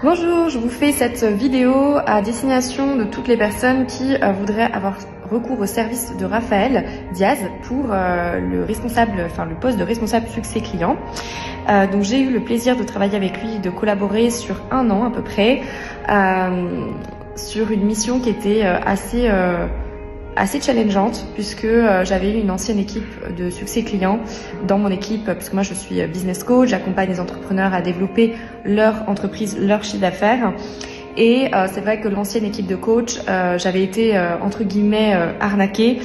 Bonjour, je vous fais cette vidéo à destination de toutes les personnes qui voudraient avoir recours au service de Raphaël Diaz pour le poste de responsable succès client. Donc j'ai eu le plaisir de travailler avec lui, de collaborer sur 1 an à peu près, sur une mission qui était assez challengeante puisque j'avais eu une ancienne équipe de succès client dans mon équipe, puisque moi je suis business coach, j'accompagne les entrepreneurs à développer leur entreprise, leur chiffre d'affaires. Et c'est vrai que l'ancienne équipe de coach, j'avais été entre guillemets arnaquée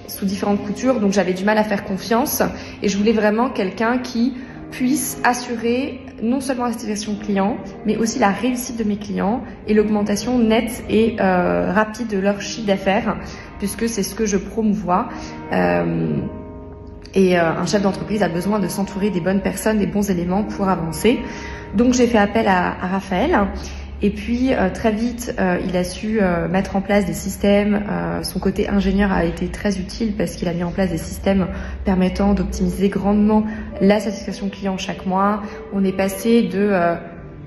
sous différentes coutures, donc j'avais du mal à faire confiance et je voulais vraiment quelqu'un qui puisse assurer non seulement la satisfaction client, mais aussi la réussite de mes clients et l'augmentation nette et rapide de leur chiffre d'affaires, puisque c'est ce que je promouvois. Et un chef d'entreprise a besoin de s'entourer des bonnes personnes, des bons éléments pour avancer. Donc j'ai fait appel à Raphaël. Et puis très vite, il a su mettre en place des systèmes. Son côté ingénieur a été très utile parce qu'il a mis en place des systèmes permettant d'optimiser grandement la satisfaction client chaque mois. On est passé de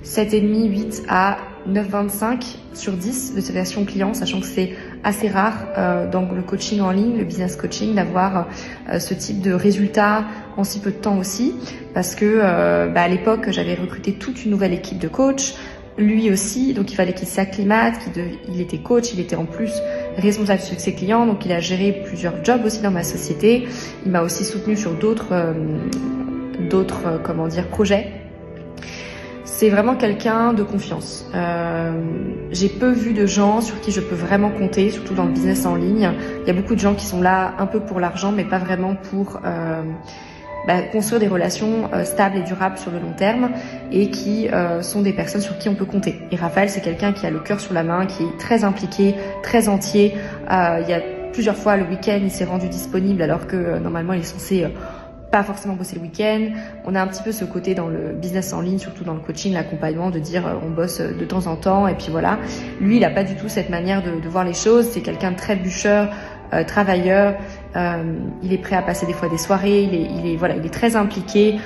7,5, 8 à 9,25 sur 10 de satisfaction client, sachant que c'est assez rare dans le coaching en ligne, le business coaching, d'avoir ce type de résultats en si peu de temps aussi. Parce que à l'époque, j'avais recruté toute une nouvelle équipe de coachs. Lui aussi, donc il fallait qu'il s'acclimate, il était coach, il était en plus responsable de succès client, donc il a géré plusieurs jobs aussi dans ma société. Il m'a aussi soutenu sur d'autres projets. C'est vraiment quelqu'un de confiance. J'ai peu vu de gens sur qui je peux vraiment compter, surtout dans le business en ligne. Il y a beaucoup de gens qui sont là un peu pour l'argent, mais pas vraiment pour construire des relations stables et durables sur le long terme, et qui sont des personnes sur qui on peut compter. Et Raphaël, c'est quelqu'un qui a le cœur sur la main, qui est très impliqué, très entier. Il y a plusieurs fois le week-end, il s'est rendu disponible alors que normalement il est censé pas forcément bosser le week-end. On a un petit peu ce côté dans le business en ligne, surtout dans le coaching, l'accompagnement, de dire on bosse de temps en temps et puis voilà. Lui, il a pas du tout cette manière de voir les choses. C'est quelqu'un de très bûcheur, travailleur. Il est prêt à passer des fois des soirées. Il est très impliqué.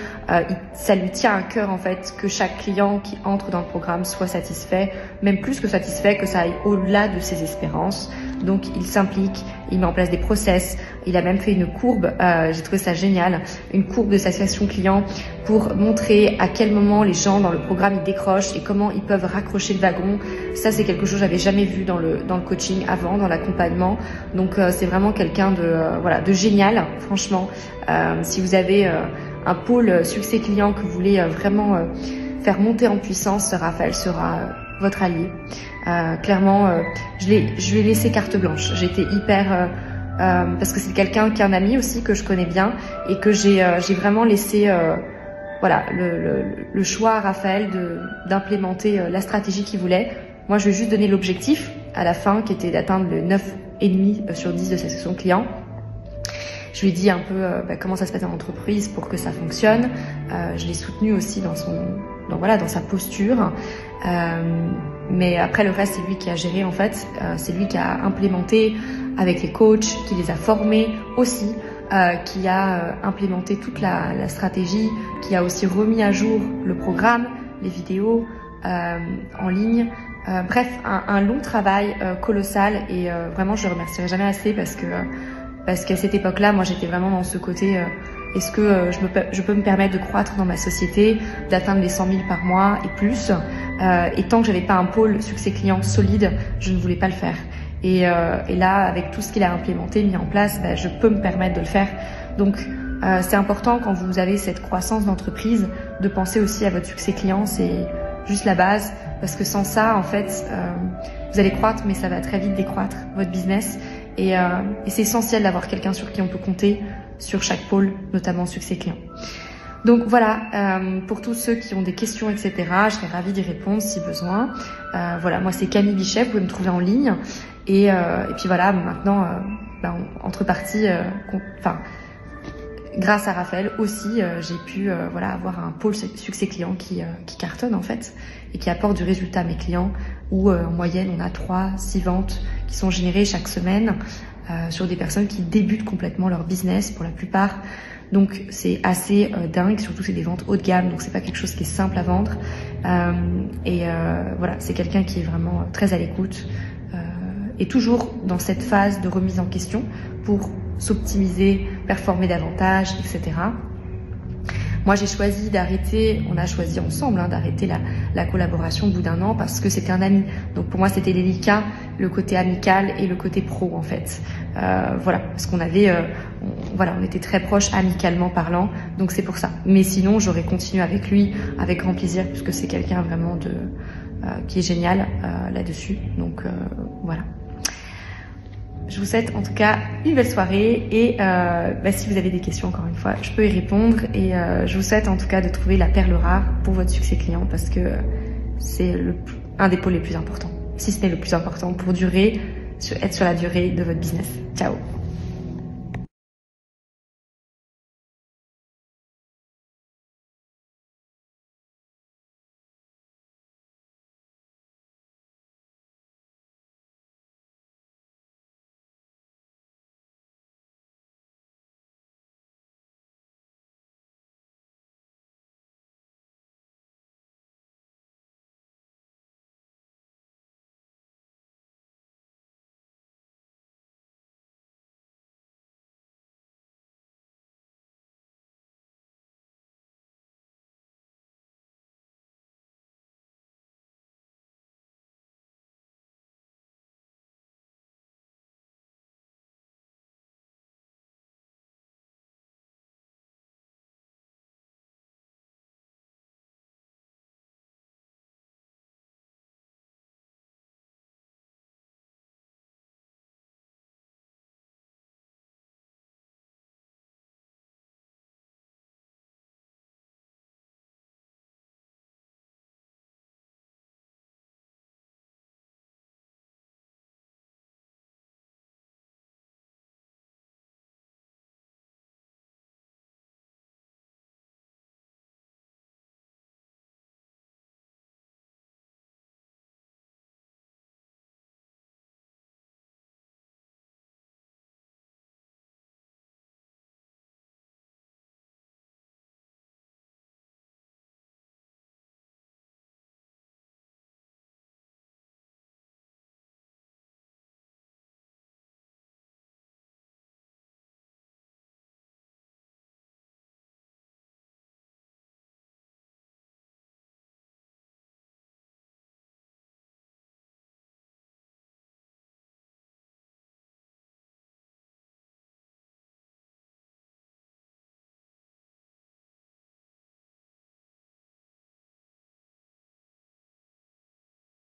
Ça lui tient à cœur en fait que chaque client qui entre dans le programme soit satisfait, même plus que satisfait, que ça aille au-delà de ses espérances. Donc il s'implique, il met en place des process. Il a même fait une courbe, j'ai trouvé ça génial, une courbe de satisfaction client pour montrer à quel moment les gens dans le programme ils décrochent et comment ils peuvent raccrocher le wagon. Ça c'est quelque chose que j'avais jamais vu dans le coaching avant, dans l'accompagnement. Donc c'est vraiment quelqu'un de génial, franchement. Si vous avez un pôle succès client que vous voulez vraiment faire monter en puissance, Raphaël sera votre allié. Clairement, je lui ai laissé carte blanche. J'étais hyper parce que c'est quelqu'un qui est un ami aussi que je connais bien et que j'ai vraiment laissé le choix à Raphaël d'implémenter la stratégie qu'il voulait. Moi, je lui ai juste donné l'objectif à la fin qui était d'atteindre le 9,5 sur 10 de satisfaction client. Je lui ai dit un peu comment ça se passe dans l'entreprise pour que ça fonctionne. Je l'ai soutenu aussi dans sa posture. Mais après le reste, c'est lui qui a géré en fait. C'est lui qui a implémenté avec les coachs, qui les a formés aussi, qui a implémenté toute la stratégie, qui a aussi remis à jour le programme, les vidéos en ligne. Bref, un long travail colossal et vraiment je le remercierai jamais assez parce qu'à cette époque-là, moi j'étais vraiment dans ce côté est-ce que je peux me permettre de croître dans ma société, d'atteindre les 100 000 par mois et plus, et tant que j'avais pas un pôle succès client solide, je ne voulais pas le faire. Et là, avec tout ce qu'il a implémenté, mis en place, je peux me permettre de le faire. Donc c'est important quand vous avez cette croissance d'entreprise de penser aussi à votre succès client. C'est juste la base, parce que sans ça, en fait, vous allez croître, mais ça va très vite décroître votre business. Et c'est essentiel d'avoir quelqu'un sur qui on peut compter sur chaque pôle, notamment succès client. Donc voilà, pour tous ceux qui ont des questions, etc., je serais ravie d'y répondre si besoin. Moi c'est Camille Bichet, vous pouvez me trouver en ligne. Et puis voilà, maintenant, entre parties, grâce à Raphaël aussi, j'ai pu avoir un pôle succès client qui cartonne en fait et qui apporte du résultat à mes clients, où en moyenne on a 3-6 ventes qui sont générées chaque semaine sur des personnes qui débutent complètement leur business pour la plupart. Donc c'est assez dingue, surtout c'est des ventes haut de gamme, donc c'est pas quelque chose qui est simple à vendre. Voilà, c'est quelqu'un qui est vraiment très à l'écoute et toujours dans cette phase de remise en question pour s'optimiser, performer davantage, etc. Moi, j'ai choisi d'arrêter, on a choisi ensemble d'arrêter la collaboration au bout d'un an parce que c'était un ami. Donc pour moi, c'était délicat, le côté amical et le côté pro en fait. Voilà, parce qu'on avait, on était très proches amicalement parlant, donc c'est pour ça. Mais sinon, j'aurais continué avec lui avec grand plaisir puisque c'est quelqu'un vraiment qui est génial là-dessus. Donc voilà. Je vous souhaite en tout cas une belle soirée et si vous avez des questions, encore une fois, je peux y répondre et je vous souhaite en tout cas de trouver la perle rare pour votre succès client parce que c'est un des pôles les plus importants, si ce n'est le plus important pour être sur la durée de votre business. Ciao!